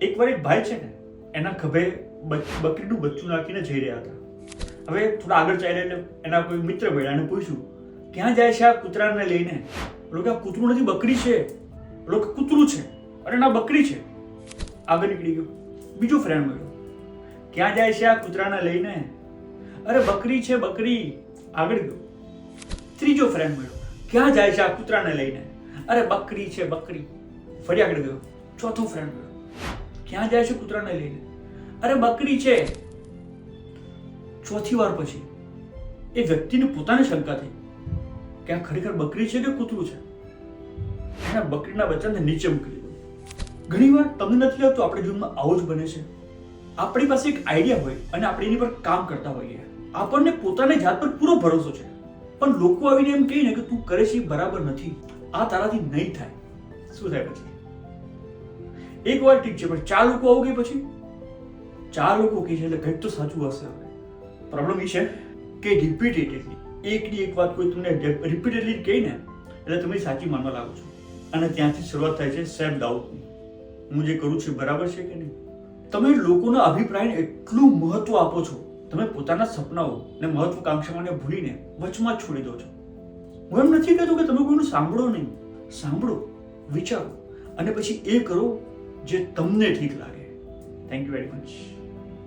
એકવાર એક ભાઈ છે ને એના ખભે બકરીનું બચ્ચું નાખીને જઈ રહ્યા હતા. હવે થોડા આગળ ચાલ્યા એટલે એના કોઈ મિત્ર મળ્યા અને પૂછ્યું, ક્યાં જાય છે આ કૂતરાને લઈને? બોલો કે આ કૂતરું નથી, બકરી છે. બોલો કે કૂતરું છે, અરે ના બકરી છે. આગળ નીકળી ગયો. બીજો ફ્રેન્ડ મળ્યો, ક્યાં જાય છે આ કૂતરાને લઈને? અરે બકરી છે, બકરી. આગળ ગયો. ત્રીજો ફ્રેન્ડ મળ્યો, ક્યાં જાય છે આ કૂતરાને લઈને? અરે બકરી છે, બકરી. ફરી આગળ ગયો. ચોથો ફ્રેન્ડ મળ્યો, ક્યાં જાય છે કૂતરાને લઈને? અરે બકરી છે. ચોથી વાર પછી એ વ્યક્તિને પોતાને શંકા થઈ કે આ ખરેખર બકરી છે કે કૂતરું છે. એના બકરીના બચ્ચાને નીચે મૂકી દીધું. ઘણી વાર તમને નથી લાગતું આપણે જીવનમાં આવું જ બને છે? આપણી પાસે એક આઈડિયા હોય અને આપણે એની પર કામ કરતા હોઈએ, આપણને પોતાની જાત પર પૂરો ભરોસો છે, પણ લોકો આવીને એમ કહીને કે તું કરે છે બરાબર નથી, આ તારાથી નહીં થાય. શું થાય પછી? એક વાર ઠીક છે, પણ 4 લોકો આવું ગઈ પછી 4 લોકો કહે છે એટલે કંઈક તો સાચું હશે. પ્રોબ્લેમ એ છે કે રિપીટેડલી એકની એક વાત કોઈ તમને રિપીટેડલી કહે ને એટલે તમે સાચી માનવા લાગો છો, અને ત્યાંથી શરૂઆત થાય છે સેલ્ફ ડાઉટની. હું જે કરું છું બરાબર છે કે નહીં? તમે લોકોના અભિપ્રાયને એટલું મહત્વ આપો છો, તમે પોતાના સપનાઓ અને મહત્વકાંક્ષાઓને ભૂલીને વચમાં જ છોડી દો છો. હું એમ નથી કહેતો કે તમે કોઈનું સાંભળો નહીં, સાંભળો, વિચારો અને પછી એ કરો જે તમને ઠીક લાગે. Thank you very much.